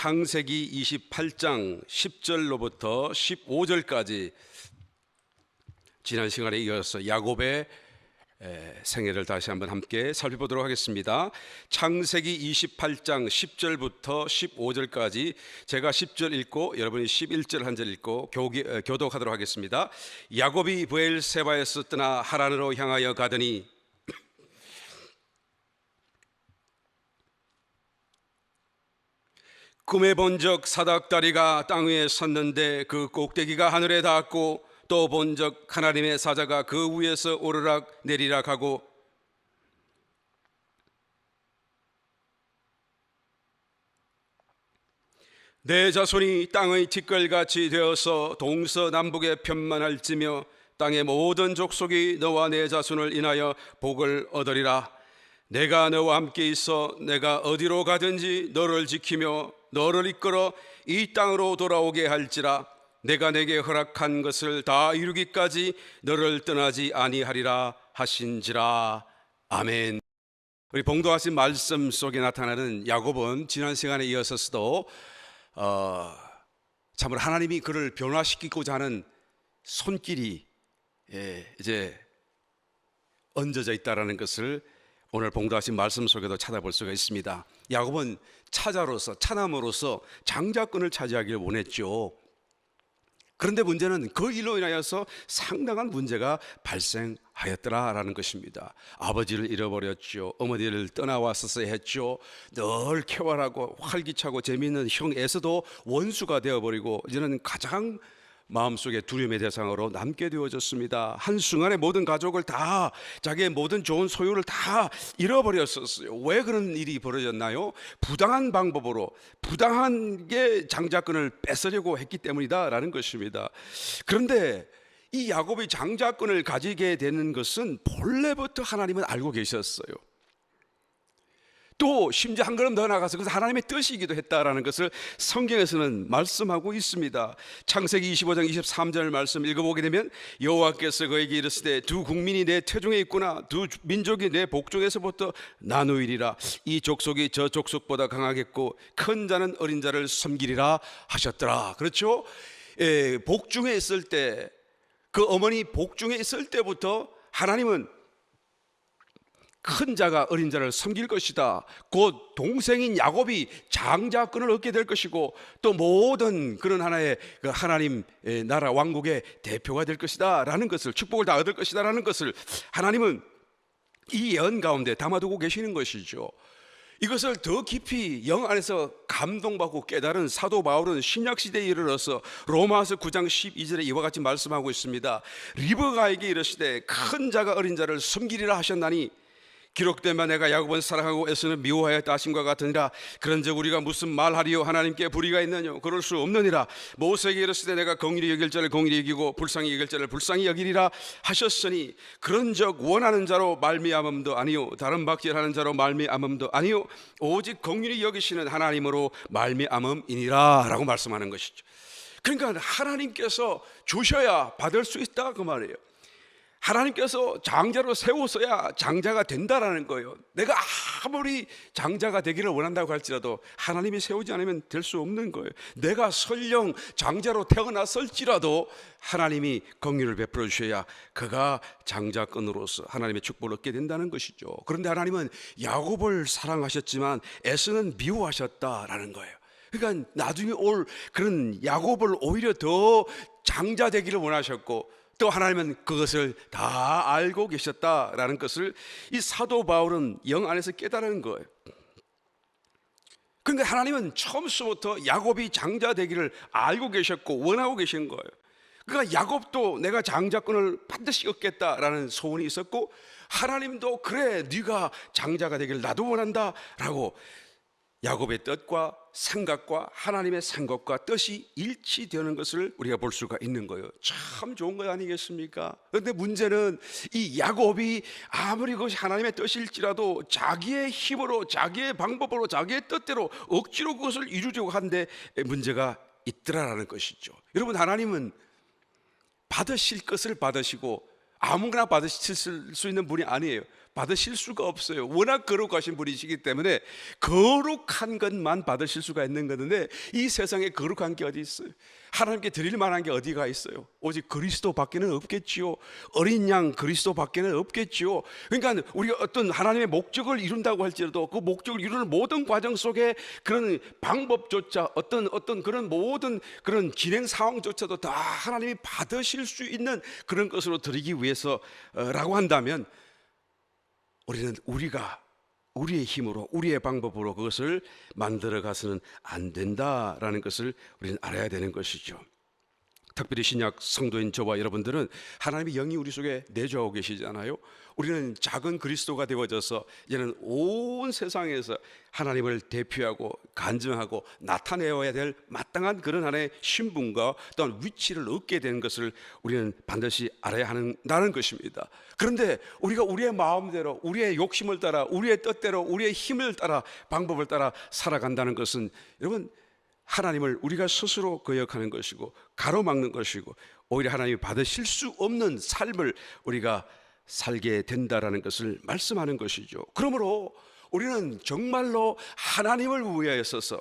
창세기 28장 10절로부터 15절까지 지난 시간에 이어서 야곱의 생애를 다시 한번 함께 살펴보도록 하겠습니다. 창세기 28장 10절부터 15절까지 제가 10절 읽고 여러분이 11절 한 절 읽고 교독하도록 하겠습니다. 야곱이 브엘세바에서 떠나 하란으로 향하여 가더니 꿈에 본적 사닥다리가 땅 위에 섰는데 그 꼭대기가 하늘에 닿았고 또 본적 하나님의 사자가 그 위에서 오르락 내리락 하고 내 자손이 땅의 티끌같이 되어서 동서남북에 편만할지며 땅의 모든 족속이 너와 내 자손을 인하여 복을 얻으리라. 내가 너와 함께 있어 내가 어디로 가든지 너를 지키며 너를 이끌어 이 땅으로 돌아오게 할지라. 내가 내게 허락한 것을 다 이루기까지 너를 떠나지 아니하리라 하신지라. 아멘. 우리 봉독하신 말씀 속에 나타나는 야곱은 지난 시간에 이어서도 참으로 하나님이 그를 변화시키고자 하는 손길이 이제 얹어져 있다라는 것을 오늘 봉독하신 말씀 속에도 찾아볼 수가 있습니다. 야곱은 차남으로서 장자권을 차지하기를 원했죠. 그런데 문제는 그 일로 인하여서 상당한 문제가 발생하였더라라는 것입니다. 아버지를 잃어버렸죠. 어머니를 떠나왔었어야 했죠. 늘 쾌활하고 활기차고 재미있는 형 에서도 원수가 되어버리고 이제는 가장 마음속에 두려움의 대상으로 남게 되어졌습니다. 한순간에 모든 가족을 다, 자기의 모든 좋은 소유를 다 잃어버렸었어요. 왜 그런 일이 벌어졌나요? 부당한 방법으로 부당하게 장자권을 뺏으려고 했기 때문이다라는 것입니다. 그런데 이 야곱이 장자권을 가지게 되는 것은 본래부터 하나님은 알고 계셨어요. 또 심지어 한 걸음 더 나가서 그것은 하나님의 뜻이기도 했다라는 것을 성경에서는 말씀하고 있습니다. 창세기 25장 23절 말씀 읽어보게 되면 여호와께서 그에게 이르시되 두 국민이 내 태중에 있구나. 두 민족이 내 복중에서부터 나누이리라. 이 족속이 저 족속보다 강하겠고 큰 자는 어린 자를 섬기리라 하셨더라. 그렇죠? 복중에 있을 때, 그 어머니 복중에 있을 때부터 하나님은 큰 자가 어린 자를 섬길 것이다. 곧 동생인 야곱이 장자권을 얻게 될 것이고 또 모든 그런 하나의 하나님 나라 왕국의 대표가 될 것이다 라는 것을, 축복을 다 얻을 것이다 라는 것을 하나님은 이 예언 가운데 담아두고 계시는 것이죠. 이것을 더 깊이 영 안에서 감동받고 깨달은 사도 바울은 신약시대에 이르러서 로마서 9장 12절에 이와 같이 말씀하고 있습니다. 리브가에게 이르시되 큰 자가 어린 자를 섬기리라 하셨나니 기록된 바 내가 야곱은 사랑하고 에서는 미워하였다 하심과 같으니라. 그런즉 우리가 무슨 말하리요? 하나님께 불의가 있느냐? 그럴 수 없느니라. 모세에게 이르시되 내가 공의히 여길 자를 공의히 여기고 불쌍히 여길 자를 불쌍히 여기리라 하셨으니 그런즉 원하는 자로 말미암음도 아니요 다른 박질하는 자로 말미암음도 아니요 오직 공의히 여기시는 하나님으로 말미암음이니라 라고 말씀하는 것이죠. 그러니까 하나님께서 주셔야 받을 수 있다 그 말이에요. 하나님께서 장자로 세워서야 장자가 된다라는 거예요. 내가 아무리 장자가 되기를 원한다고 할지라도 하나님이 세우지 않으면 될 수 없는 거예요. 내가 설령 장자로 태어났을지라도 하나님이 긍휼을 베풀어 주셔야 그가 장자권으로서 하나님의 축복을 얻게 된다는 것이죠. 그런데 하나님은 야곱을 사랑하셨지만 에서는 미워하셨다라는 거예요. 그러니까 나중에 올 그런 야곱을 오히려 더 장자 되기를 원하셨고 또 하나님은 그것을 다 알고 계셨다라는 것을 이 사도 바울은 영 안에서 깨달은 거예요. 그런데 하나님은 처음부터 야곱이 장자 되기를 알고 계셨고 원하고 계신 거예요. 그러니까 야곱도 내가 장자권을 반드시 얻겠다라는 소원이 있었고 하나님도 그래 네가 장자가 되기를 나도 원한다라고 야곱의 뜻과 생각과 하나님의 생각과 뜻이 일치되는 것을 우리가 볼 수가 있는 거예요. 참 좋은 것 아니겠습니까? 그런데 문제는 이 야곱이 아무리 그것이 하나님의 뜻일지라도 자기의 힘으로 자기의 방법으로 자기의 뜻대로 억지로 그것을 이루려고 하는데 문제가 있더라라는 것이죠. 여러분, 하나님은 받으실 것을 받으시고 아무거나 받으실 수 있는 분이 아니에요. 받으실 수가 없어요. 워낙 거룩하신 분이시기 때문에 거룩한 것만 받으실 수가 있는 건데, 이 세상에 거룩한 게 어디 있어요? 하나님께 드릴 만한 게 어디가 있어요? 오직 그리스도 밖에는 없겠지요. 어린 양 그리스도 밖에는 없겠지요. 그러니까 우리가 어떤 하나님의 목적을 이룬다고 할지라도 그 목적을 이루는 모든 과정 속에 그런 방법조차, 어떤 그런 모든 그런 진행 상황조차도 다 하나님이 받으실 수 있는 그런 것으로 드리기 위해서라고 한다면, 우리는 우리의 힘으로, 우리의 방법으로 그것을 만들어 가서는 안 된다라는 것을 우리는 알아야 되는 것이죠. 특별히 신약 성도인 저와 여러분들은 하나님의 영이 우리 속에 내주하고 계시잖아요. 우리는 작은 그리스도가 되어져서 이제는 온 세상에서 하나님을 대표하고 간증하고 나타내어야 될 마땅한 그런 하나의 신분과 또한 위치를 얻게 되는 것을 우리는 반드시 알아야 한다는 것입니다. 그런데 우리가 우리의 마음대로, 우리의 욕심을 따라, 우리의 뜻대로, 우리의 힘을 따라, 방법을 따라 살아간다는 것은, 여러분, 하나님을 우리가 스스로 거역하는 것이고 가로막는 것이고, 오히려 하나님이 받으실 수 없는 삶을 우리가 살게 된다라는 것을 말씀하는 것이죠. 그러므로 우리는 정말로 하나님을 위하여 서서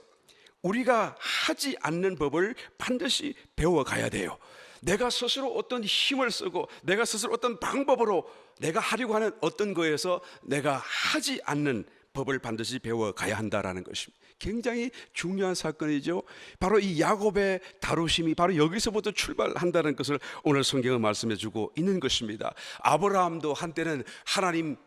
우리가 하지 않는 법을 반드시 배워가야 돼요. 내가 스스로 어떤 힘을 쓰고 내가 스스로 어떤 방법으로 내가 하려고 하는 어떤 거에서 내가 하지 않는 법을 반드시 배워가야 한다라는 것입니다. 굉장히 중요한 사건이죠. 바로 이 야곱의 다루심이 바로 여기서부터 출발한다는 것을 오늘 성경은 말씀해 주고 있는 것입니다. 아브라함도 한때는 하나님을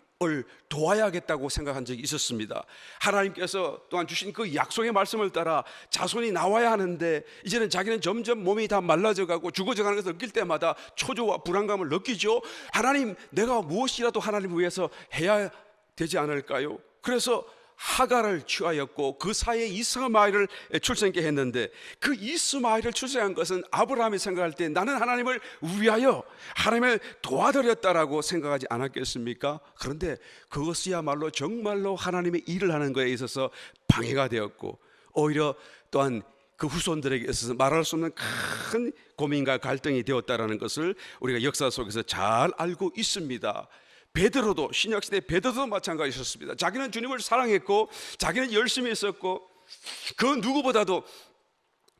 도와야겠다고 생각한 적이 있었습니다. 하나님께서 또한 주신 그 약속의 말씀을 따라 자손이 나와야 하는데, 이제는 자기는 점점 몸이 다 말라져가고 죽어져가는 것을 느낄 때마다 초조와 불안감을 느끼죠. 하나님, 내가 무엇이라도 하나님을 위해서 해야 되지 않을까요? 그래서 하갈을 취하였고 그 사이에 이스마엘을 출생케 했는데, 그 이스마엘을 출생한 것은 아브라함이 생각할 때 나는 하나님을 위하여 하나님을 도와드렸다라고 생각하지 않았겠습니까? 그런데 그것이야말로 정말로 하나님의 일을 하는 것에 있어서 방해가 되었고, 오히려 또한 그 후손들에게 있어서 말할 수 없는 큰 고민과 갈등이 되었다라는 것을 우리가 역사 속에서 잘 알고 있습니다. 베드로도, 신약시대 베드로도 마찬가지였습니다. 자기는 주님을 사랑했고 자기는 열심히 했었고 그 누구보다도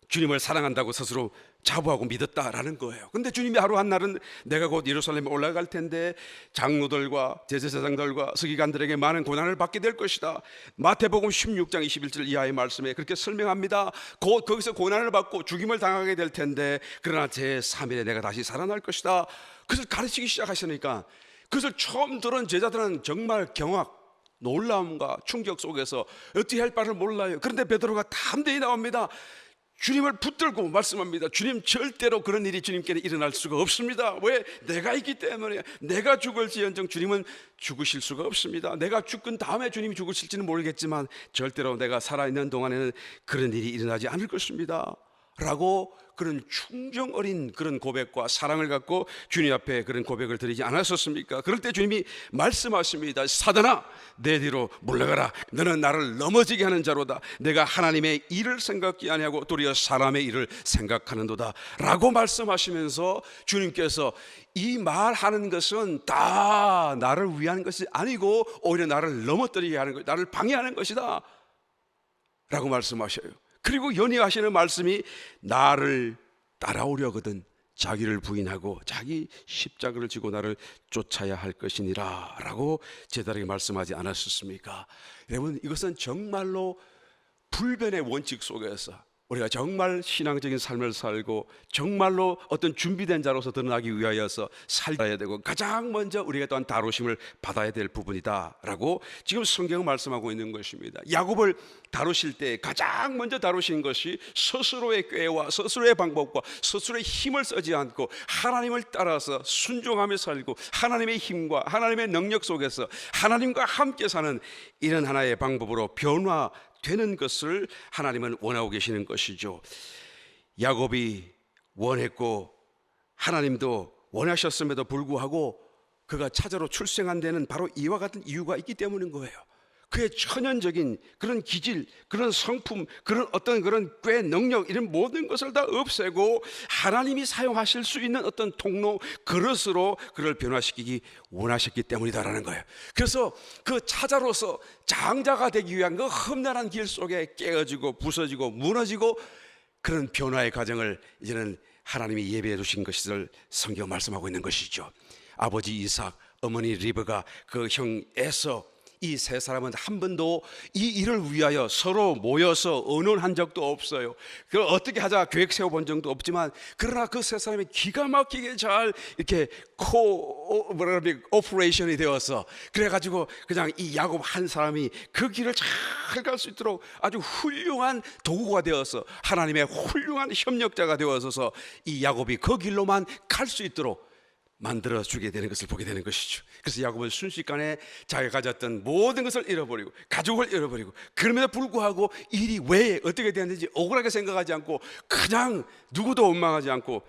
주님을 사랑한다고 스스로 자부하고 믿었다라는 거예요. 근데 주님이 하루 한날은 내가 곧 예루살렘에 올라갈 텐데 장로들과 제사장들과 서기관들에게 많은 고난을 받게 될 것이다. 마태복음 16장 21절 이하의 말씀에 그렇게 설명합니다. 곧 거기서 고난을 받고 죽임을 당하게 될 텐데 그러나 제3일에 내가 다시 살아날 것이다. 그것을 가르치기 시작하시니까, 그것을 처음 들은 제자들은 정말 경악, 놀라움과 충격 속에서 어떻게 할 바를 몰라요. 그런데 베드로가 담대히 나옵니다. 주님을 붙들고 말씀합니다. 주님, 절대로 그런 일이 주님께는 일어날 수가 없습니다. 왜? 내가 있기 때문에. 내가 죽을지언정 주님은 죽으실 수가 없습니다. 내가 죽은 다음에 주님이 죽으실지는 모르겠지만 절대로 내가 살아있는 동안에는 그런 일이 일어나지 않을 것입니다 라고 그런 충정 어린 그런 고백과 사랑을 갖고 주님 앞에 그런 고백을 드리지 않았었습니까? 그럴 때 주님이 말씀하십니다. 사단아, 내 뒤로 물러가라. 너는 나를 넘어지게 하는 자로다. 내가 하나님의 일을 생각지 아니하고 도리어 사람의 일을 생각하는도다 라고 말씀하시면서, 주님께서 이 말하는 것은 다 나를 위한 것이 아니고 오히려 나를 넘어뜨리게 하는 것, 나를 방해하는 것이다 라고 말씀하셔요. 그리고 연이하시는 말씀이 나를 따라오려거든 자기를 부인하고 자기 십자가를 지고 나를 쫓아야 할 것이니라 라고 제자에게 말씀하지 않았습니까? 여러분, 이것은 정말로 불변의 원칙 속에서 우리가 정말 신앙적인 삶을 살고 정말로 어떤 준비된 자로서 드러나기 위하여서 살아야 되고 가장 먼저 우리가 또한 다루심을 받아야 될 부분이다 라고 지금 성경은 말씀하고 있는 것입니다. 야곱을 다루실 때 가장 먼저 다루신 것이 스스로의 꾀와 스스로의 방법과 스스로의 힘을 쓰지 않고 하나님을 따라서 순종하며 살고 하나님의 힘과 하나님의 능력 속에서 하나님과 함께 사는 이런 하나의 방법으로 변화되는 것을 하나님은 원하고 계시는 것이죠. 야곱이 원했고 하나님도 원하셨음에도 불구하고 그가 차자로 출생한 데는 바로 이와 같은 이유가 있기 때문인 거예요. 그의 천연적인 그런 기질, 그런 성품, 그런 어떤 그런 꾀 능력, 이런 모든 것을 다 없애고 하나님이 사용하실 수 있는 어떤 통로, 그릇으로 그를 변화시키기 원하셨기 때문이다라는 거예요. 그래서 그 차자로서 장자가 되기 위한 그 험난한 길 속에 깨어지고 부서지고 무너지고 그런 변화의 과정을 이제는 하나님이 예배해 주신 것을 성경 말씀하고 있는 것이죠. 아버지 이삭, 어머니 리브가, 그 형 에서, 이 세 사람은 한 번도 이 일을 위하여 서로 모여서 의논한 적도 없어요. 그걸 어떻게 하자 계획 세워본 적도 없지만, 그러나 그 세 사람이 기가 막히게 잘 이렇게 오퍼레이션이 되어서, 그래가지고 그냥 이 야곱 한 사람이 그 길을 잘 갈 수 있도록 아주 훌륭한 도구가 되어서 하나님의 훌륭한 협력자가 되어서 이 야곱이 그 길로만 갈 수 있도록 만들어주게 되는 것을 보게 되는 것이죠. 그래서 야곱은 순식간에 자기가 가졌던 모든 것을 잃어버리고 가족을 잃어버리고, 그럼에도 불구하고 일이 왜 어떻게 되었는지 억울하게 생각하지 않고 그냥 누구도 원망하지 않고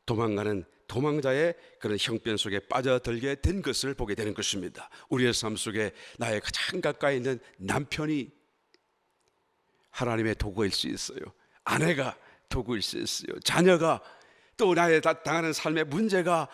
도망가는 도망자의 그런 형편 속에 빠져들게 된 것을 보게 되는 것입니다. 우리의 삶 속에 나의 가장 가까이 있는 남편이 하나님의 도구일 수 있어요. 아내가 도구일 수 있어요. 자녀가, 또 나의 당하는 삶의 문제가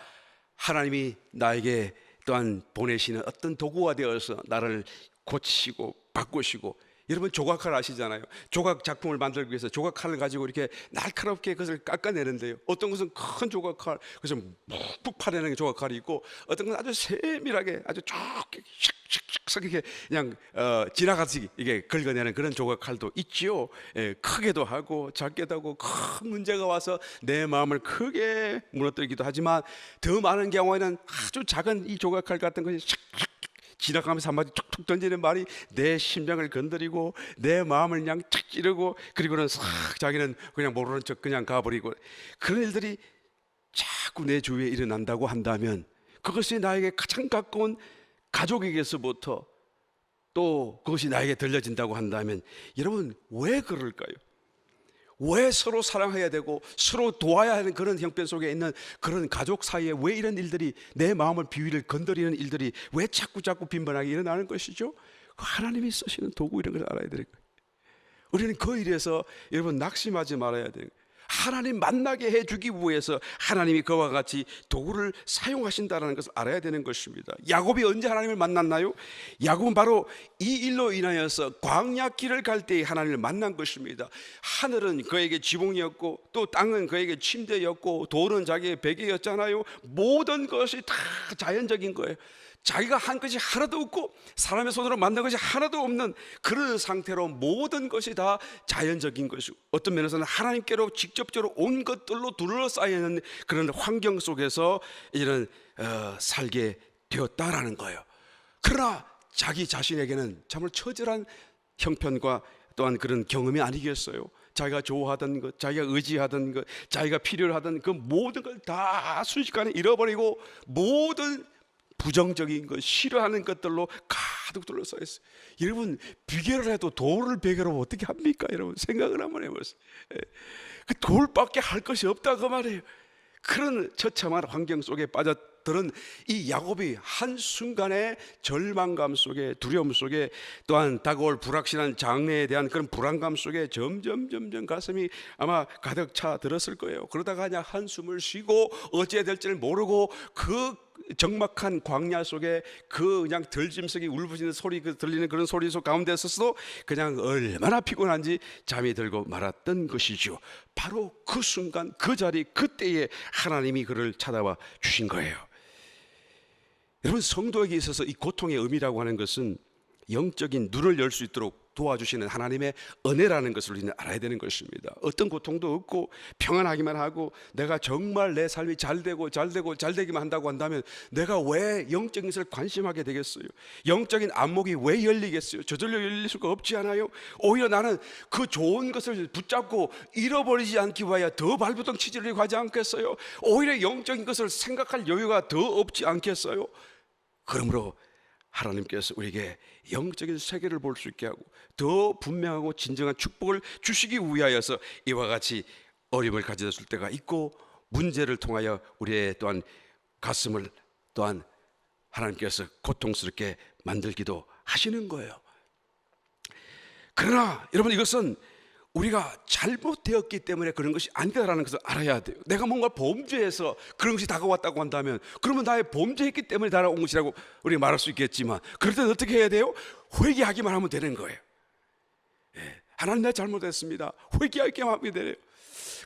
하나님이 나에게 또한 보내시는 어떤 도구가 되어서 나를 고치시고 바꾸시고. 여러분 조각칼 아시잖아요. 조각 작품을 만들기 위해서 조각칼을 가지고 이렇게 날카롭게 그것을 깎아내는데요, 어떤 것은 큰 조각칼, 그래서 푹푹 파내는 조각칼이 있고, 어떤 건 아주 세밀하게 아주 쫙 샥샥샥 이렇게 그냥 지나가듯이 이게 긁어내는 그런 조각칼도 있지요. 예, 크게도 하고 작게도 하고, 큰 문제가 와서 내 마음을 크게 무너뜨리기도 하지만, 더 많은 경우에는 아주 작은 이 조각칼 같은 것이 샥샥 지나가면서 한마디 툭툭 던지는 말이 내 심장을 건드리고 내 마음을 그냥 탁 찌르고, 그리고는 싹 자기는 그냥 모르는 척 그냥 가버리고, 그런 일들이 자꾸 내 주위에 일어난다고 한다면, 그것이 나에게 가장 가까운 가족에게서부터 또 그것이 나에게 들려진다고 한다면, 여러분 왜 그럴까요? 왜 서로 사랑해야 되고 서로 도와야 하는 그런 형편 속에 있는 그런 가족 사이에 왜 이런 일들이, 내 마음을 비위를 건드리는 일들이 왜 자꾸 빈번하게 일어나는 것이죠? 하나님이 쓰시는 도구, 이런 걸 알아야 되는 거예요. 우리는 그 일에서 여러분 낙심하지 말아야 돼요. 하나님 만나게 해주기 위해서 하나님이 그와 같이 도구를 사용하신다는 것을 알아야 되는 것입니다. 야곱이 언제 하나님을 만났나요? 야곱은 바로 이 일로 인하여서 광야길을 갈 때 하나님을 만난 것입니다. 하늘은 그에게 지붕이었고, 또 땅은 그에게 침대였고, 돌은 자기의 베개였잖아요. 모든 것이 다 자연적인 거예요. 자기가 한 것이 하나도 없고 사람의 손으로 만든 것이 하나도 없는 그런 상태로 모든 것이 다 자연적인 것이고, 어떤 면에서는 하나님께로 직접적으로 온 것들로 둘러싸여 있는 그런 환경 속에서 이런 살게 되었다라는 거예요. 그러나 자기 자신에게는 정말 처절한 형편과 또한 그런 경험이 아니겠어요? 자기가 좋아하던 것, 자기가 의지하던 것, 자기가 필요로 하던 그 모든 걸 다 순식간에 잃어버리고, 모든 부정적인 것, 싫어하는 것들로 가득 둘러싸여 있어요. 여러분 비교를 해도 돌을 베개로 어떻게 합니까? 여러분 생각을 한번 해보세요. 그 돌밖에 할 것이 없다 그 말이에요. 그런 처참한 환경 속에 빠져들은 이 야곱이 한순간에 절망감 속에, 두려움 속에, 또한 다가올 불확실한 장래에 대한 그런 불안감 속에 점점 가슴이 아마 가득 차 들었을 거예요. 그러다가 그냥 한숨을 쉬고 어찌해야 될지를 모르고 그 적막한 광야 속에 그 그냥 들짐승이 울부짖는 소리, 그 들리는 그런 소리 속 가운데 서서도 그냥 얼마나 피곤한지 잠이 들고 말았던 것이죠. 바로 그 순간, 그 자리, 그때에 하나님이 그를 찾아와 주신 거예요. 여러분 성도에게 있어서 이 고통의 의미라고 하는 것은 영적인 눈을 열 수 있도록 도와주시는 하나님의 은혜라는 것을 우리는 알아야 되는 것입니다. 어떤 고통도 없고 평안하기만 하고 내가 정말 내 삶이 잘 되기만 한다고 한다면 내가 왜 영적인 것을 관심하게 되겠어요? 영적인 안목이 왜 열리겠어요? 저절로 열릴 수가 없지 않아요? 오히려 나는 그 좋은 것을 붙잡고 잃어버리지 않기 위하여 더 발버둥 치지를 하지 않겠어요? 오히려 영적인 것을 생각할 여유가 더 없지 않겠어요? 그러므로 하나님께서 우리에게 영적인 세계를 볼 수 있게 하고 더 분명하고 진정한 축복을 주시기 위하여서 이와 같이 어려움을 가졌을 때가 있고, 문제를 통하여 우리의 또한 가슴을 또한 하나님께서 고통스럽게 만들기도 하시는 거예요. 그러나 여러분, 이것은 우리가 잘못되었기 때문에 그런 것이 아니다라는 것을 알아야 돼요. 내가 뭔가 범죄해서 그런 것이 다가왔다고 한다면, 그러면 나의 범죄했기 때문에 다가온 것이라고 우리가 말할 수 있겠지만, 그럴 때는 어떻게 해야 돼요? 회개하기만 하면 되는 거예요. 하나님, 내가 잘못했습니다. 회개하기만 하면 되네요.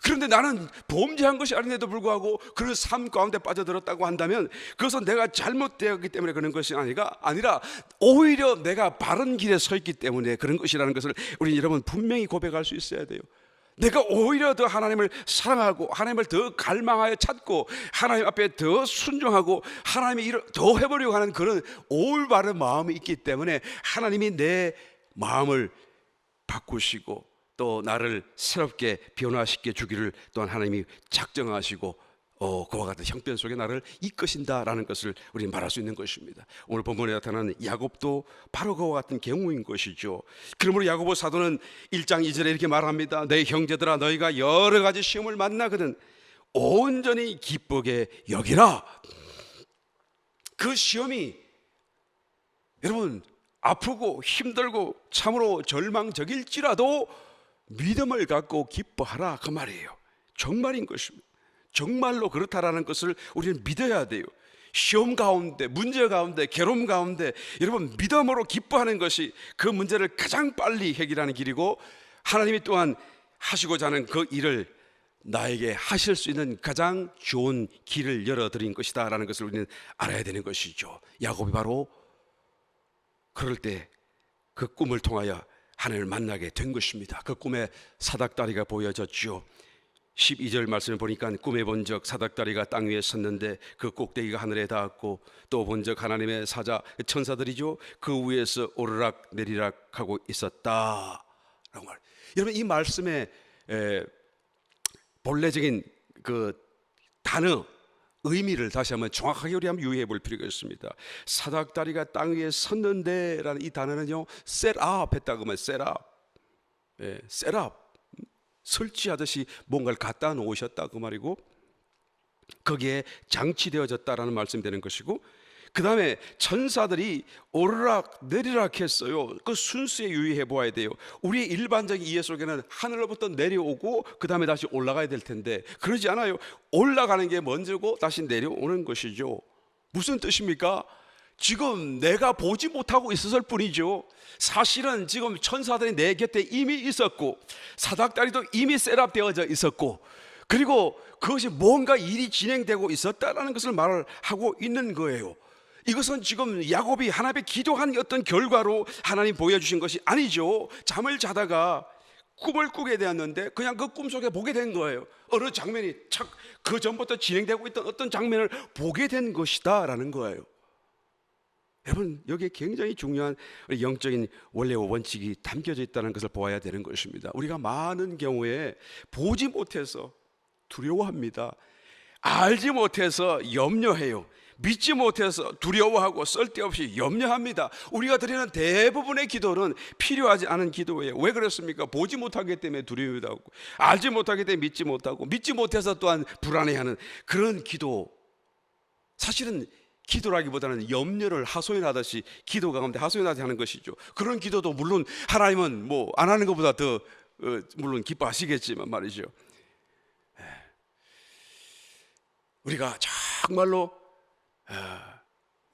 그런데 나는 범죄한 것이 아닌데도 불구하고 그런 삶 가운데 빠져들었다고 한다면, 그것은 내가 잘못되었기 때문에 그런 것이 아니라 오히려 내가 바른 길에 서 있기 때문에 그런 것이라는 것을 우리 여러분 분명히 고백할 수 있어야 돼요. 내가 오히려 더 하나님을 사랑하고 하나님을 더 갈망하여 찾고 하나님 앞에 더 순종하고 하나님의 일을 더 해보려고 하는 그런 올바른 마음이 있기 때문에 하나님이 내 마음을 바꾸시고 또 나를 새롭게 변화시켜 주기를 또한 하나님이 작정하시고 그와 같은 형편 속에 나를 이끄신다라는 것을 우리는 말할 수 있는 것입니다. 오늘 본문에 나타나는 야곱도 바로 그와 같은 경우인 것이죠. 그러므로 야고보 사도는 1장 2절에 이렇게 말합니다. 내 형제들아, 너희가 여러 가지 시험을 만나거든 온전히 기쁘게 여기라. 그 시험이 여러분 아프고 힘들고 참으로 절망적일지라도 믿음을 갖고 기뻐하라, 그 말이에요. 정말인 것입니다. 정말로 그렇다라는 것을 우리는 믿어야 돼요. 시험 가운데, 문제 가운데, 괴로움 가운데 여러분 믿음으로 기뻐하는 것이 그 문제를 가장 빨리 해결하는 길이고, 하나님이 또한 하시고자 하는 그 일을 나에게 하실 수 있는 가장 좋은 길을 열어드린 것이다 라는 것을 우리는 알아야 되는 것이죠. 야곱이 바로 그럴 때 그 꿈을 통하여 하나님을 만나게 된 것입니다. 그 꿈에 사닥다리가 보여졌죠. 12절 말씀을 보니까 꿈에 본 적 사닥다리가 땅 위에 섰는데 그 꼭대기가 하늘에 닿았고, 또 본 적 하나님의 사자 천사들이죠, 그 위에서 오르락 내리락 하고 있었다 라고 말. 여러분, 이 말씀의 본래적인 그 단어 의미를 다시 한번 정확하게 우리 한번 유의해 볼 필요가 있습니다. 사닥다리가 땅 위에 섰는데 라는 이 단어는요, 셋업 했다고 하면 셋업, 셋업, 설치하듯이 뭔가를 갖다 놓으셨다 그 말이고, 거기에 장치되어졌다라는 말씀이 되는 것이고, 그 다음에 천사들이 오르락 내리락 했어요. 그 순수에 유의해 보아야 돼요. 우리의 일반적인 이해 속에는 하늘로부터 내려오고 그 다음에 다시 올라가야 될 텐데 그러지 않아요. 올라가는 게 먼저고 다시 내려오는 것이죠. 무슨 뜻입니까? 지금 내가 보지 못하고 있었을 뿐이죠. 사실은 지금 천사들이 내 곁에 이미 있었고 사닥다리도 이미 셋업되어져 있었고, 그리고 그것이 뭔가 일이 진행되고 있었다라는 것을 말을 하고 있는 거예요. 이것은 지금 야곱이 하나님께 기도한 어떤 결과로 하나님 보여주신 것이 아니죠. 잠을 자다가 꿈을 꾸게 되었는데 그냥 그 꿈속에 보게 된 거예요. 어느 장면이 착 그 전부터 진행되고 있던 어떤 장면을 보게 된 것이다 라는 거예요. 여러분, 여기에 굉장히 중요한 영적인 원리와 원칙이 담겨져 있다는 것을 보아야 되는 것입니다. 우리가 많은 경우에 보지 못해서 두려워합니다. 알지 못해서 염려해요. 믿지 못해서 두려워하고 쓸데없이 염려합니다. 우리가 드리는 대부분의 기도는 필요하지 않은 기도예요. 왜 그렇습니까? 보지 못하기 때문에 두려워하고, 알지 못하기 때문에 믿지 못하고, 믿지 못해서 또한 불안해하는 그런 기도. 사실은 기도라기보다는 염려를 하소연하듯이 기도 가운데 하소연하듯이 하는 것이죠. 그런 기도도 물론 하나님은 뭐 안 하는 것보다 더 물론 기뻐하시겠지만 말이죠. 우리가 정말로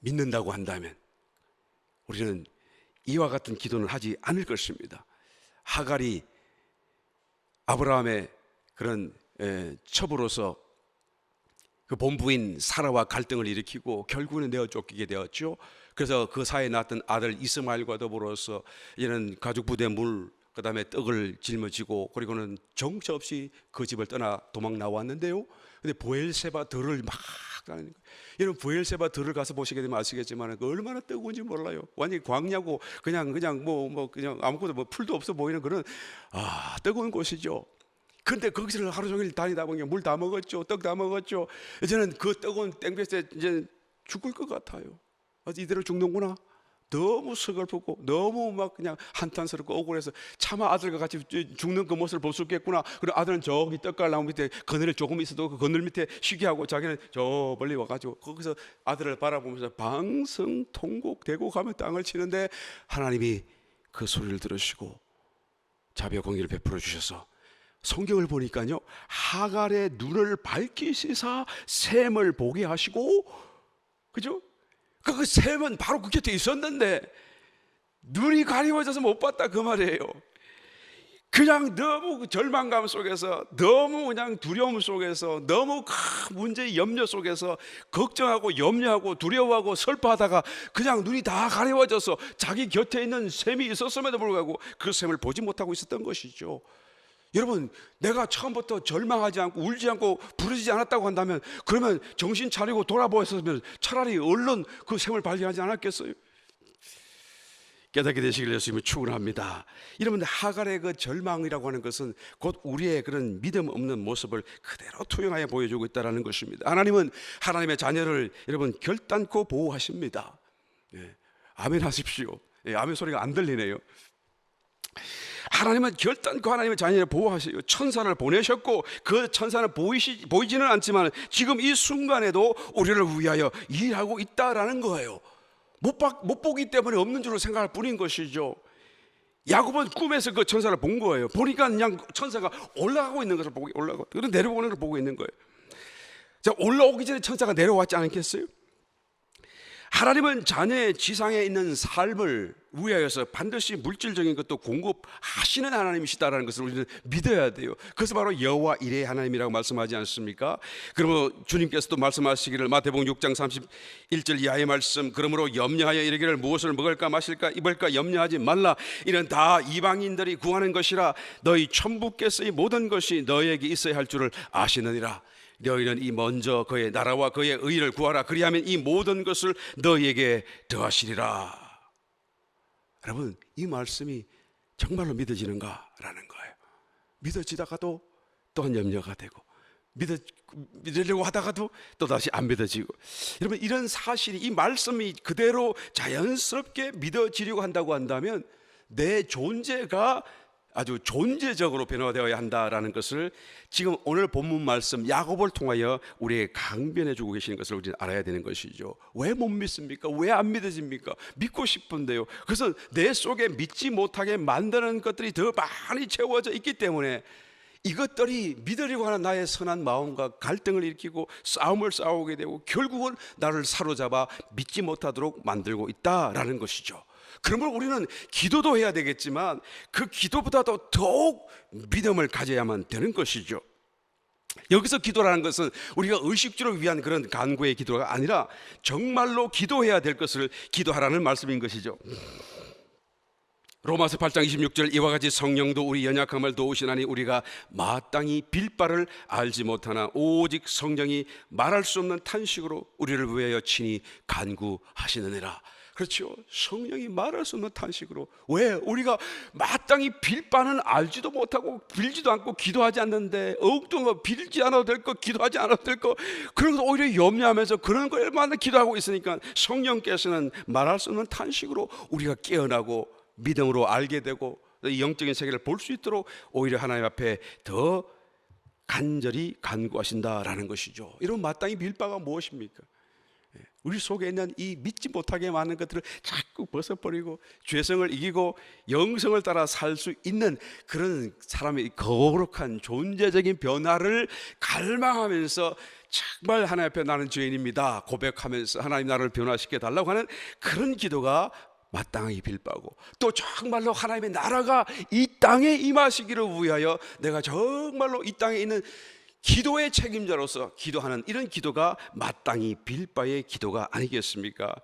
믿는다고 한다면 우리는 이와 같은 기도는 하지 않을 것입니다. 하갈이 아브라함의 그런 첩으로서 그 본부인 사라와 갈등을 일으키고 결국은 내어 쫓기게 되었죠. 그래서 그 사이에 낳았던 아들 이스마엘과 더불어서 이는 가죽 부대 물, 그 다음에 떡을 짊어지고 그리고는 정처 없이 그 집을 떠나 도망 나왔는데요. 근데 보엘세바 들을 막 다니는 거예요. 여러분, 보엘세바 들을 가서 보시게 되면 아시겠지만 그 얼마나 뜨거운지 몰라요. 완전히 광야고 그냥 그냥 아무것도 뭐 풀도 없어 보이는 그런 뜨거운 곳이죠. 근데 거기서 하루 종일 다니다 보니까 물 다 먹었죠, 떡 다 먹었죠. 이제는 그 뜨거운 땡볕에 이제 죽을 것 같아요. 이대로 죽는구나. 너무 서글프고 너무 막 그냥 한탄스럽고 억울해서 차마 아들과 같이 죽는 그 모습을 볼 수 없겠구나. 그리고 아들은 저기 떡갈나무 밑에 그늘에 조금 있어도 그 그늘 밑에 쉬게 하고 자기는 저 멀리 와가지고 거기서 아들을 바라보면서 방성통곡대고 가며 땅을 치는데 하나님이 그 소리를 들으시고 자비와 공의를 베풀어 주셔서 성경을 보니까요, 하갈의 눈을 밝히시사 샘을 보게 하시고, 그죠? 그 샘은 바로 그 곁에 있었는데 눈이 가리워져서 못 봤다 그 말이에요. 그냥 너무 절망감 속에서, 너무 그냥 두려움 속에서, 너무 큰 문제의 염려 속에서 걱정하고 염려하고 두려워하고 슬퍼하다가 그냥 눈이 다 가리워져서 자기 곁에 있는 샘이 있었음에도 불구하고 그 샘을 보지 못하고 있었던 것이죠. 여러분, 내가 처음부터 절망하지 않고 울지 않고 부르지 않았다고 한다면, 그러면 정신 차리고 돌아보았으면 차라리 얼른 그 샘을 발견하지 않았겠어요? 깨닫게 되시길 예수님이 축원합니다. 여러분, 하갈의 그 절망이라고 하는 것은 곧 우리의 그런 믿음 없는 모습을 그대로 투영하여 보여주고 있다는 것입니다. 하나님은 하나님의 자녀를 여러분 결단코 보호하십니다. 예, 아멘 하십시오. 예, 아멘 소리가 안 들리네요. 하나님은 결단코 하나님의 자녀를 보호하시고 천사를 보내셨고, 그 천사는 보이지는 않지만 지금 이 순간에도 우리를 위하여 일하고 있다라는 거예요. 못 보기 때문에 없는 줄로 생각할 뿐인 것이죠. 야곱은 꿈에서 그 천사를 본 거예요. 보니까 그냥 천사가 올라가고 있는 것을 보고, 올라가고 그리고 내려오는 걸 보고 있는 거예요. 자, 올라오기 전에 천사가 내려왔지 않겠어요? 하나님은 자녀의 지상에 있는 삶을 위하여서 반드시 물질적인 것도 공급하시는 하나님이시다라는 것을 우리는 믿어야 돼요. 그래서 바로 여호와 이레 하나님이라고 말씀하지 않습니까? 그러므로 주님께서도 말씀하시기를, 마태복음 6장 31절 이하의 말씀, 그러므로 염려하여 이르기를 무엇을 먹을까 마실까 입을까 염려하지 말라. 이는 다 이방인들이 구하는 것이라. 너희 천부께서의 모든 것이 너희에게 있어야 할 줄을 아시느니라. 너희는 이 먼저 그의 나라와 그의 의를 구하라. 그리하면 이 모든 것을 너희에게 더하시리라. 여러분, 이 말씀이 정말로 믿어지는가라는 거예요. 믿어지다가도 또한 염려가 되고, 믿으려고 하다가도 또 다시 안 믿어지고. 여러분, 이런 사실이, 이 말씀이 그대로 자연스럽게 믿어지려고 한다고 한다면 내 존재가 아주 존재적으로 변화되어야 한다라는 것을 지금 오늘 본문 말씀 야곱을 통하여 우리에게 강변해 주고 계시는 것을 우리는 알아야 되는 것이죠. 왜 못 믿습니까? 왜 안 믿어집니까? 믿고 싶은데요. 그래서 내 속에 믿지 못하게 만드는 것들이 더 많이 채워져 있기 때문에 이것들이 믿으려고 하는 나의 선한 마음과 갈등을 일으키고 싸움을 싸우게 되고 결국은 나를 사로잡아 믿지 못하도록 만들고 있다라는 것이죠. 그러면 우리는 기도도 해야 되겠지만 그 기도보다도 더욱 믿음을 가져야만 되는 것이죠. 여기서 기도라는 것은 우리가 의식주를 위한 그런 간구의 기도가 아니라 정말로 기도해야 될 것을 기도하라는 말씀인 것이죠. 로마서 8장 26절, 이와 같이 성령도 우리 연약함을 도우시나니 우리가 마땅히 빌 바를 알지 못하나 오직 성령이 말할 수 없는 탄식으로 우리를 위하여 친히 간구하시느니라. 그렇죠. 성령이 말할 수 없는 탄식으로. 왜? 우리가 마땅히 빌 바는 알지도 못하고 빌지도 않고 기도하지 않는데, 엉뚱한 빌지 않아도 될 것, 기도하지 않아도 될 것, 그런 거 오히려 염려하면서 그런 거 얼마나 기도하고 있으니까 성령께서는 말할 수 없는 탄식으로 우리가 깨어나고 믿음으로 알게 되고 이 영적인 세계를 볼 수 있도록 오히려 하나님 앞에 더 간절히 간구하신다라는 것이죠. 이런 마땅히 빌 바가 무엇입니까? 우리 속에 있는 이 믿지 못하게 많은 것들을 자꾸 벗어버리고 죄성을 이기고 영성을 따라 살 수 있는 그런 사람의 거룩한 존재적인 변화를 갈망하면서 정말 하나님 앞에 나는 죄인입니다 고백하면서 하나님 나를 변화시켜 달라고 하는 그런 기도가 마땅하게 빌바고, 또 정말로 하나님의 나라가 이 땅에 임하시기를 위하여 내가 정말로 이 땅에 있는 기도의 책임자로서 기도하는 이런 기도가 마땅히 빌 바의 기도가 아니겠습니까?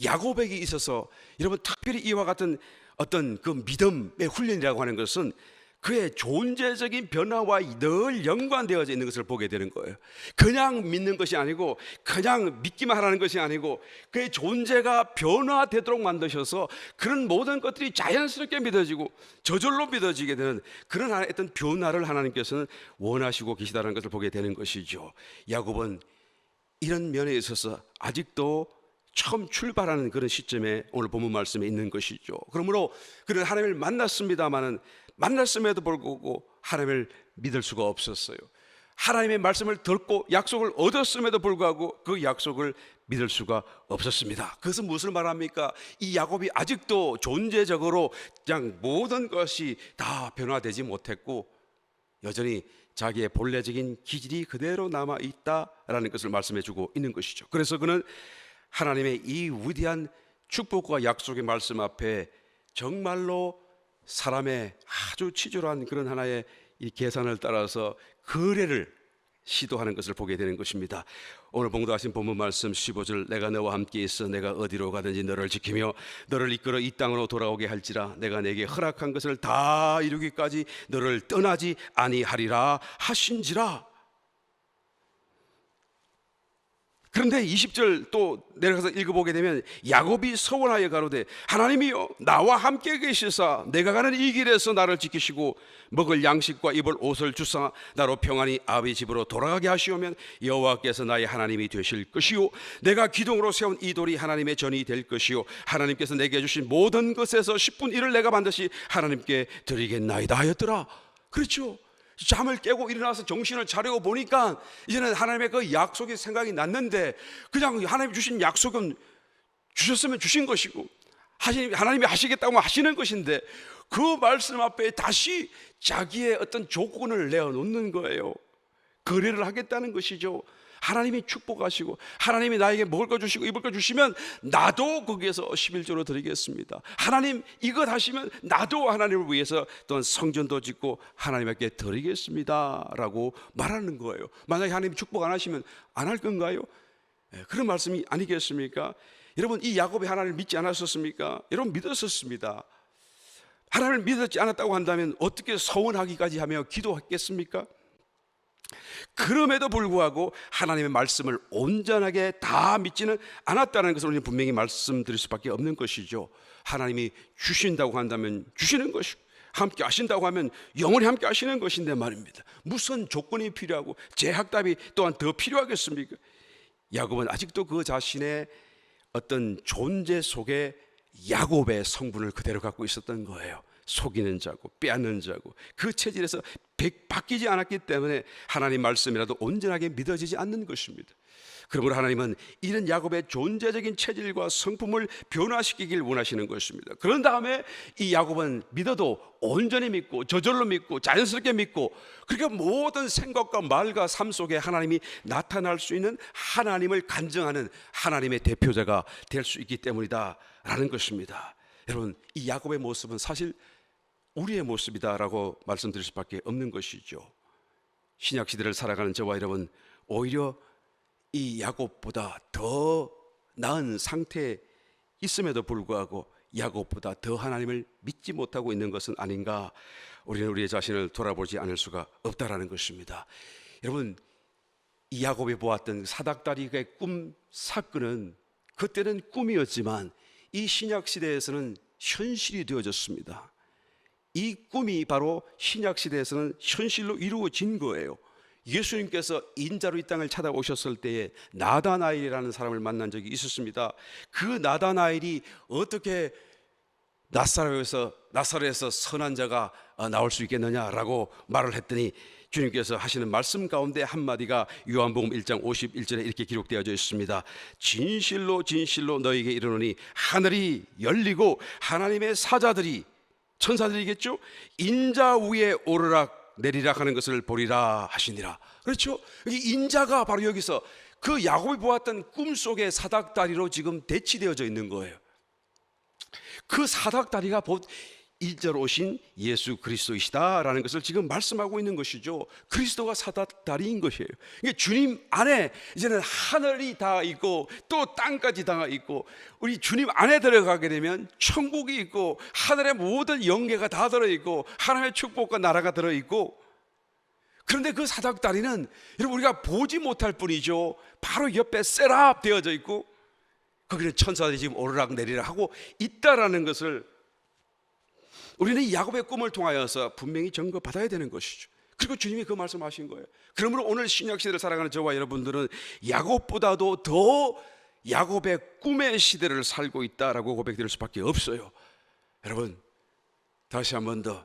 야곱에게 있어서 여러분 특별히 이와 같은 어떤 그 믿음의 훈련이라고 하는 것은 그의 존재적인 변화와 늘 연관되어져 있는 것을 보게 되는 거예요. 그냥 믿는 것이 아니고 그냥 믿기만 하라는 것이 아니고 그의 존재가 변화되도록 만드셔서 그런 모든 것들이 자연스럽게 믿어지고 저절로 믿어지게 되는 그런 어떤 변화를 하나님께서는 원하시고 계시다는 것을 보게 되는 것이죠. 야곱은 이런 면에 있어서 아직도 처음 출발하는 그런 시점에 오늘 본문 말씀에 있는 것이죠. 그러므로 그는 하나님을 만났습니다마는 만났음에도 불구하고 하나님을 믿을 수가 없었어요. 하나님의 말씀을 듣고 약속을 얻었음에도 불구하고 그 약속을 믿을 수가 없었습니다. 그것은 무엇을 말합니까? 이 야곱이 아직도 존재적으로 그냥 모든 것이 다 변화되지 못했고 여전히 자기의 본래적인 기질이 그대로 남아있다라는 것을 말씀해주고 있는 것이죠. 그래서 그는 하나님의 이 위대한 축복과 약속의 말씀 앞에 정말로 사람의 아주 치졸한 그런 하나의 이 계산을 따라서 거래를 시도하는 것을 보게 되는 것입니다. 오늘 봉독하신 본문 말씀 15절, 내가 너와 함께 있어 내가 어디로 가든지 너를 지키며 너를 이끌어 이 땅으로 돌아오게 할지라 내가 내게 허락한 것을 다 이루기까지 너를 떠나지 아니하리라 하신지라. 그런데 20절 또 내려가서 읽어보게 되면 야곱이 서원하여 가로되 하나님이여 나와 함께 계시사 내가 가는 이 길에서 나를 지키시고 먹을 양식과 입을 옷을 주사 나로 평안히 아버지 집으로 돌아가게 하시오면 여호와께서 나의 하나님이 되실 것이요 내가 기둥으로 세운 이 돌이 하나님의 전이 될 것이요 하나님께서 내게 주신 모든 것에서 10분 1을 내가 반드시 하나님께 드리겠나이다 하였더라. 그렇죠. 잠을 깨고 일어나서 정신을 차리고 보니까 이제는 하나님의 그 약속이 생각이 났는데 그냥 하나님 주신 약속은 주셨으면 주신 것이고 하나님이 하시겠다고 하시는 것인데 그 말씀 앞에 다시 자기의 어떤 조건을 내어놓는 거예요. 거래를 하겠다는 것이죠. 하나님이 축복하시고 하나님이 나에게 먹을 거 주시고 입을 거 주시면 나도 거기에서 11조로 드리겠습니다. 하나님 이것 하시면 나도 하나님을 위해서 또한 성전도 짓고 하나님께 드리겠습니다 라고 말하는 거예요. 만약에 하나님이 축복 안 하시면 안 할 건가요? 그런 말씀이 아니겠습니까? 여러분 이 야곱이 하나님을 믿지 않았었습니까? 여러분 믿었었습니다. 하나님을 믿었지 않았다고 한다면 어떻게 서원하기까지 하며 기도했겠습니까? 그럼에도 불구하고 하나님의 말씀을 온전하게 다 믿지는 않았다는 것을 우리는 분명히 말씀드릴 수밖에 없는 것이죠. 하나님이 주신다고 한다면 주시는 것이고 함께 하신다고 하면 영원히 함께 하시는 것인데 말입니다. 무슨 조건이 필요하고 제약답이 또한 더 필요하겠습니까? 야곱은 아직도 그 자신의 어떤 존재 속에 야곱의 성분을 그대로 갖고 있었던 거예요. 속이는 자고 빼앗는 자고 그 체질에서 바뀌지 않았기 때문에 하나님 말씀이라도 온전하게 믿어지지 않는 것입니다. 그러므로 하나님은 이런 야곱의 존재적인 체질과 성품을 변화시키길 원하시는 것입니다. 그런 다음에 이 야곱은 믿어도 온전히 믿고 저절로 믿고 자연스럽게 믿고 그러니까 모든 생각과 말과 삶 속에 하나님이 나타날 수 있는 하나님을 간증하는 하나님의 대표자가 될 수 있기 때문이다 라는 것입니다. 여러분 이 야곱의 모습은 사실 우리의 모습이다라고 말씀드릴 수밖에 없는 것이죠. 신약시대를 살아가는 저와 여러분 오히려 이 야곱보다 더 나은 상태에 있음에도 불구하고 야곱보다 더 하나님을 믿지 못하고 있는 것은 아닌가. 우리는 우리의 자신을 돌아보지 않을 수가 없다라는 것입니다. 여러분 이 야곱이 보았던 사닥다리의 꿈 사건은 그때는 꿈이었지만 이 신약시대에서는 현실이 되어졌습니다. 이 꿈이 바로 신약시대에서는 현실로 이루어진 거예요. 예수님께서 인자로 이 땅을 찾아오셨을 때에 나다나엘이라는 사람을 만난 적이 있었습니다. 그 나다나엘이 어떻게 나사렛에서 선한 자가 나올 수 있겠느냐라고 말을 했더니 주님께서 하시는 말씀 가운데 한마디가 요한복음 1장 51절에 이렇게 기록되어져 있습니다. 진실로 진실로 너에게 이르노니 하늘이 열리고 하나님의 사자들이 천사들이겠죠? 인자 위에 오르락 내리락 하는 것을 보리라 하시니라. 그렇죠? 이 인자가 바로 여기서 그 야곱이 보았던 꿈속의 사닥다리로 지금 대치되어져 있는 거예요. 그 사닥다리가 곧 일절 오신 예수 그리스도이시다라는 것을 지금 말씀하고 있는 것이죠. 그리스도가 사닥다리인 것이에요. 그러니까 주님 안에 이제는 하늘이 다 있고 또 땅까지 다 있고 우리 주님 안에 들어가게 되면 천국이 있고 하늘의 모든 영계가 다 들어있고 하나님의 축복과 나라가 들어있고 그런데 그 사닥다리는 여러분 우리가 보지 못할 뿐이죠. 바로 옆에 셋업 되어져 있고 거기는 천사들이 지금 오르락 내리락 하고 있다라는 것을 우리는 이 야곱의 꿈을 통하여서 분명히 증거받아야 되는 것이죠. 그리고 주님이 그 말씀하신 거예요. 그러므로 오늘 신약시대를 살아가는 저와 여러분들은 야곱보다도 더 야곱의 꿈의 시대를 살고 있다라고 고백드릴 수밖에 없어요. 여러분, 다시 한 번 더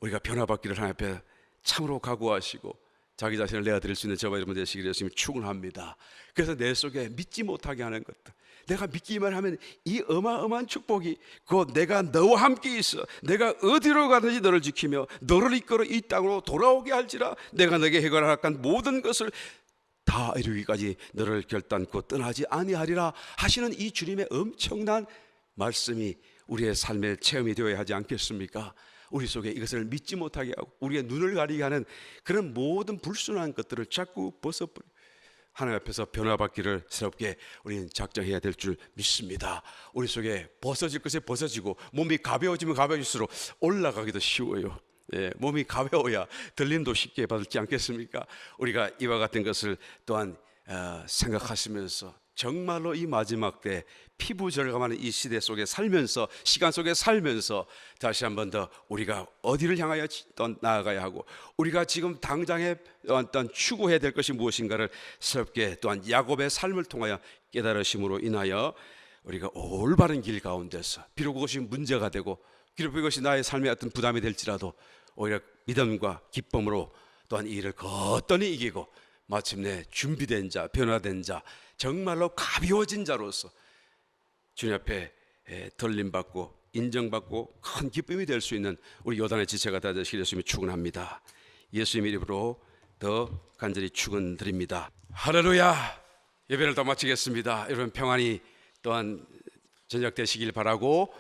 우리가 변화받기를 하나님 앞에 참으로 각오하시고 자기 자신을 내어드릴 수 있는 저와 여러분 되시기를 예수님 축원합니다. 그래서 내 속에 믿지 못하게 하는 것들, 내가 믿기만 하면 이 어마어마한 축복이 곧 내가 너와 함께 있어 내가 어디로 가든지 너를 지키며 너를 이끌어 이 땅으로 돌아오게 할지라 내가 너에게 해결할 모든 것을 다 이루기까지 너를 결단코 떠나지 아니하리라 하시는 이 주님의 엄청난 말씀이 우리의 삶의 체험이 되어야 하지 않겠습니까? 우리 속에 이것을 믿지 못하게 하고 우리의 눈을 가리게 하는 그런 모든 불순한 것들을 자꾸 벗어버리고 하나님 앞에서 변화받기를 새롭게 우리는 작정해야 될 줄 믿습니다. 우리 속에 벗어질 것이 벗어지고 몸이 가벼워지면 가벼워질수록 올라가기도 쉬워요. 몸이 가벼워야 들림도 쉽게 받지 않겠습니까? 우리가 이와 같은 것을 또한 생각하시면서 정말로 이 마지막 때 피부 절감하는 이 시대 속에 살면서 시간 속에 살면서 다시 한 번 더 우리가 어디를 향하여 나아가야 하고 우리가 지금 당장에 어떤 추구해야 될 것이 무엇인가를 새롭게 또한 야곱의 삶을 통하여 깨달으심으로 인하여 우리가 올바른 길 가운데서 비록 그것이 문제가 되고 비록 그것이 나의 삶에 어떤 부담이 될지라도 오히려 믿음과 기쁨으로 또한 이 일을 거뜬히 이기고 마침내 준비된 자, 변화된 자, 정말로 가벼워진 자로서 주님 앞에 들림받고 인정받고 큰 기쁨이 될 수 있는 우리 요단의 지체가 다 되시길 예수님이 축원합니다. 예수님 이름으로 더 간절히 축원드립니다. 할렐루야. 예배를 더 마치겠습니다. 여러분 평안히 또한 저녁 되시길 바라고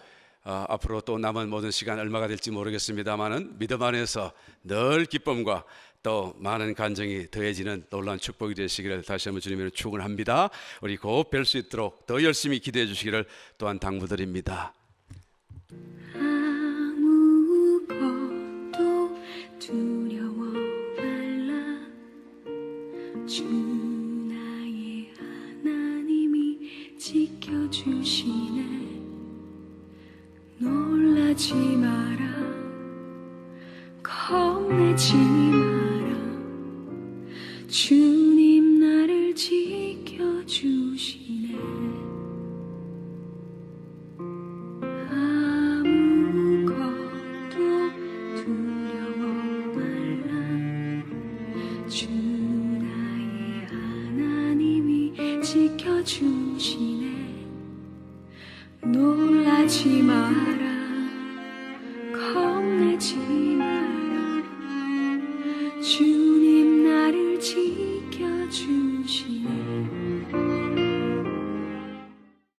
앞으로 또 남은 모든 시간 얼마가 될지 모르겠습니다만은 믿음 안에서 늘 기쁨과 또 많은 간증이 더해지는 놀라운 축복이 되시기를 다시 한번 주님으로 축원합니다. 우리 곧 뵐 수 있도록 더 열심히 기도해 주시기를 또한 당부드립니다. 아무것도 두려워 말라. 주 나의 하나님이 지켜주시네. 놀라지 마라, 겁내지 마라. 주님 나를 지켜주시네. 아무것도 두려워 말라. 주 나의 하나님이 지켜주시네. 놀라지 마라, 겁내지 마라. 주